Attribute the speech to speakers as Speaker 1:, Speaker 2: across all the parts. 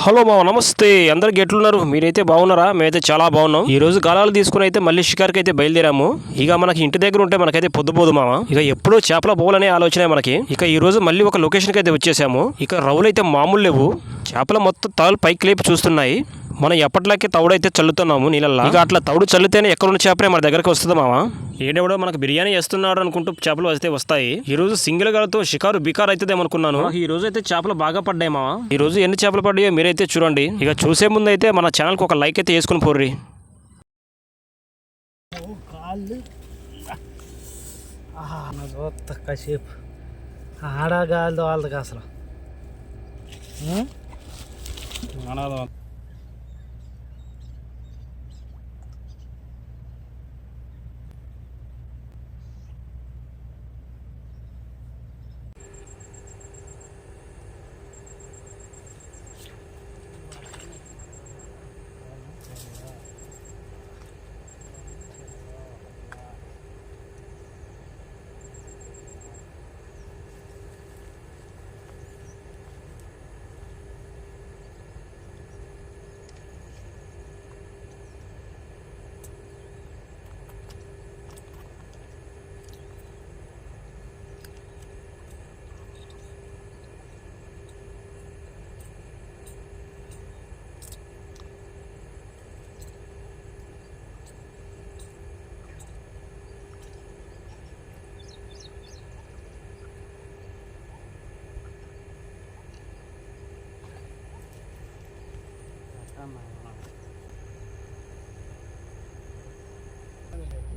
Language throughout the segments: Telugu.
Speaker 1: హలో మామ, నమస్తే. అందరికి ఎట్లున్నారు? మీరైతే బాగున్నారా? మేమైతే చాలా బాగున్నాం. ఈ రోజు గాలాలు తీసుకుని అయితే మళ్ళీ షికార్కి అయితే బయలుదేరాము. ఇక మనకి ఇంటి దగ్గర ఉంటే మనకైతే పొద్దుపోదు మామ. ఇక ఎప్పుడూ చేపల పోవాలనే ఆలోచన మనకి. ఇక ఈ రోజు మళ్ళీ ఒక లొకేషన్కి అయితే వచ్చేసాము. ఇక రవ్వులు అయితే మామూలు లేవు. చేపలు మొత్తం తాళ్ళు పైకి లేపి చూస్తున్నాయి. మనం ఎప్పటిలాగే తౌడైతే చల్లుతున్నాము నీళ్ళల్లో. ఇక అట్లా తౌడు చల్లితేనే ఎక్కడున్న చేపలే మన దగ్గరికి వస్తుంది మామ. ఏడెవడో మనకు బిర్యానీ చేస్తున్నాడు అనుకుంటూ చేపలు అయితే వస్తాయి. ఈ రోజు సింగిల్ గాలతో షికారు బికార్ అవుతుంది అనుకున్నాను. ఈ రోజు అయితే చేపలు బాగా పడ్డాయి మామ. ఈ రోజు ఎన్ని చేపలు పడ్డాయో మీరైతే చూడండి. ఇక చూసే ముందు అయితే మన ఛానల్కి ఒక లైక్ అయితే వేసుకుని పోర్రి.
Speaker 2: కాసేపు ఆడగాలి వాళ్ళకి అసలు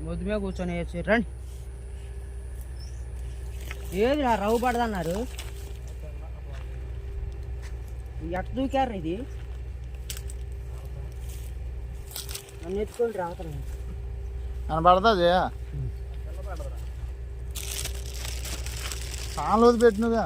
Speaker 2: ముద్దు మీద కూర్చొని రండి. ఏది రా రవ్వు పడదన్నారు, ఎట్ట దూకారు? ఇది నన్ను ఎత్తుకొని రావుతాను
Speaker 3: అని పడుతుంది చాలా రోజు పెట్టినగా.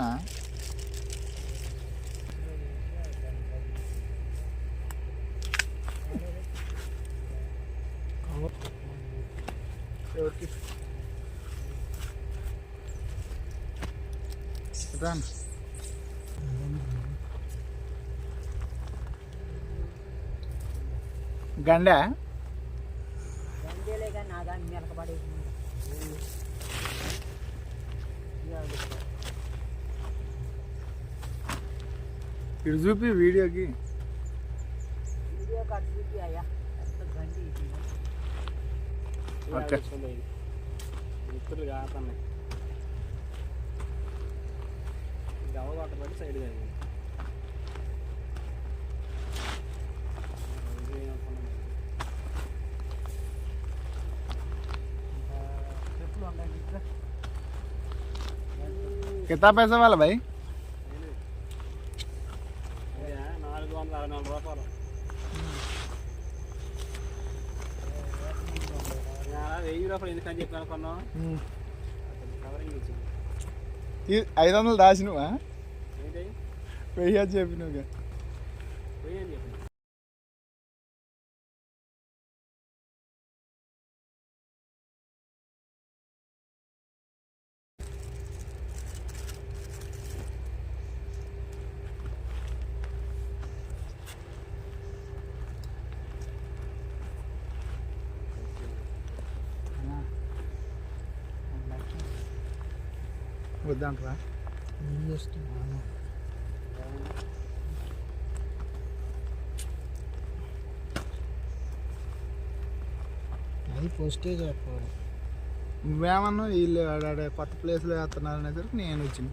Speaker 3: గండ
Speaker 2: గండేలేగా నా దాన్ని మెలకబడి
Speaker 3: ఇటు చూపి వీడియోకి.
Speaker 2: వీడియో కట్ చూపి అయ్యా. గండి
Speaker 1: మిత్రులు కాతున్నాయి. సైడ్
Speaker 3: कितना पैसा वाला भाई?
Speaker 1: 464 రూపాయలు. ₹1000 ఎందుకని చెప్పి అనుకున్నాం. కవరింగ్ ఇచ్చింది
Speaker 3: 500 దాచినవా? 1000 చెప్పినవుగా. వద్దంటరా
Speaker 2: అది పోస్టేజ్ అయిపోవాలి.
Speaker 3: నువ్వేమన్నా వీళ్ళు ఆడాడే కొత్త ప్లేస్లో వేస్తున్నారు అనేసరికి నేను వచ్చిన.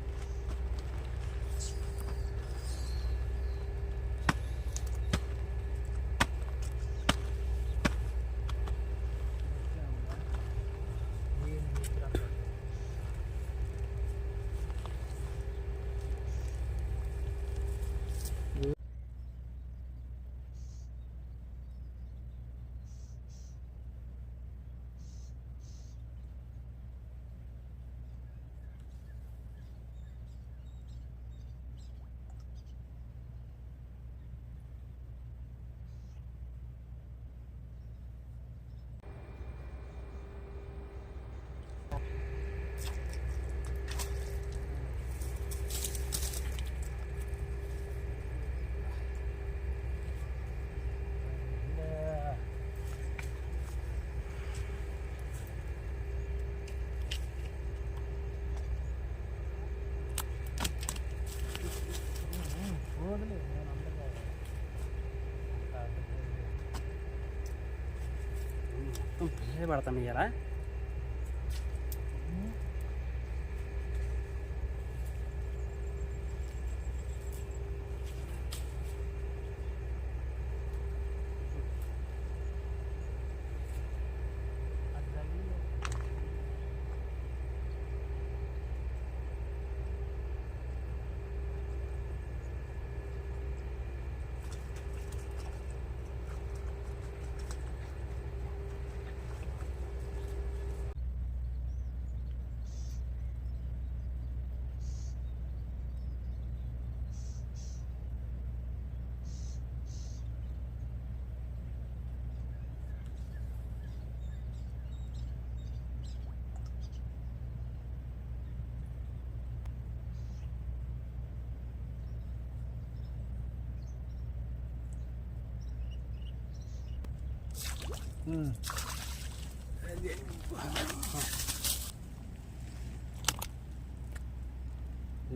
Speaker 4: చేపలు పడతాను ఇలా.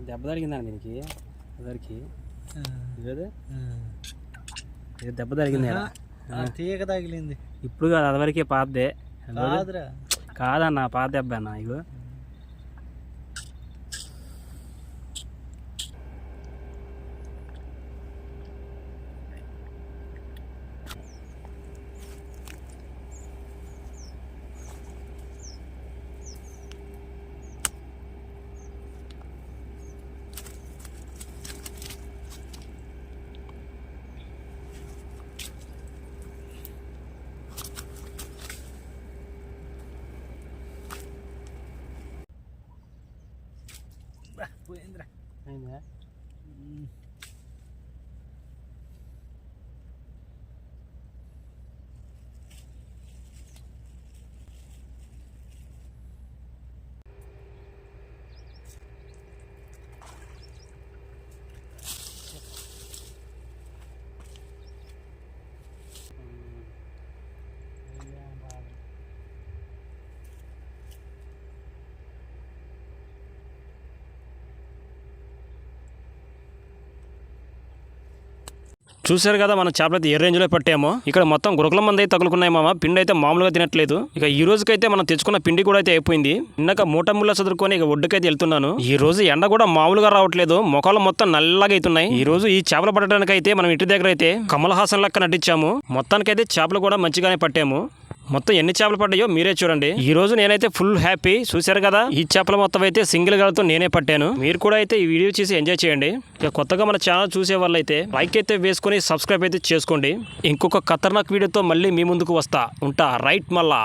Speaker 4: దెబ్బ తగిలిందండి దీనికి అందరికి. ఇది దెబ్బ తగిలింది
Speaker 2: తీగ తగిలింది.
Speaker 4: ఇప్పుడు కాదు, అదివరకే పాతదే.
Speaker 2: కాదురా,
Speaker 4: కాదన్న పాత దెబ్బ అన్న. ఇగో
Speaker 2: పోయిందిరా.
Speaker 4: అయిందా?
Speaker 1: చూశారు కదా మన చేపలు అయితే ఏ రేంజ్లో పట్టామో. ఇక్కడ మొత్తం గురకల మంది అయితే తగులుకున్నాయి మామ. పిండి అయితే మామూలుగా తినట్లేదు. ఇక ఈ రోజుకైతే మనం తెచ్చుకున్న పిండి కూడా అయితే అయిపోయింది. ఇందాక మూట ముళ్ళ చదువుకొని ఇక ఒడ్డుకైతే వెళ్తున్నాను. ఈ రోజు ఎండ కూడా మామూలుగా రావట్లేదు. మొఖాలు మొత్తం నల్లగా అవుతున్నాయి. ఈ రోజు ఈ చేపలు పట్టడానికి అయితే మనం ఇంటి దగ్గర అయితే కమల్ హాసన్ లెక్క నటించాము. మొత్తానికైతే చేపలు కూడా మంచిగానే పట్టాము. మొత్తం ఎన్ని చేపలు పడ్డాయో మీరే చూడండి. ఈ రోజు నేనైతే ఫుల్ హ్యాపీ. చూశారు కదా, ఈ చేపల మొత్తం అయితే సింగిల్ గాలతో నేనే పట్టాను. మీరు కూడా అయితే ఈ వీడియో చూసి ఎంజాయ్ చేయండి. ఇక కొత్తగా మన ఛానల్ చూసే వాళ్ళు అయితే లైక్ అయితే వేసుకొని సబ్స్క్రైబ్ అయితే చేసుకోండి. ఇంకొక ఖతర్నాక్ వీడియోతో మళ్ళీ మీ ముందుకు వస్తా ఉంటా. రైట్ మళ్ళా.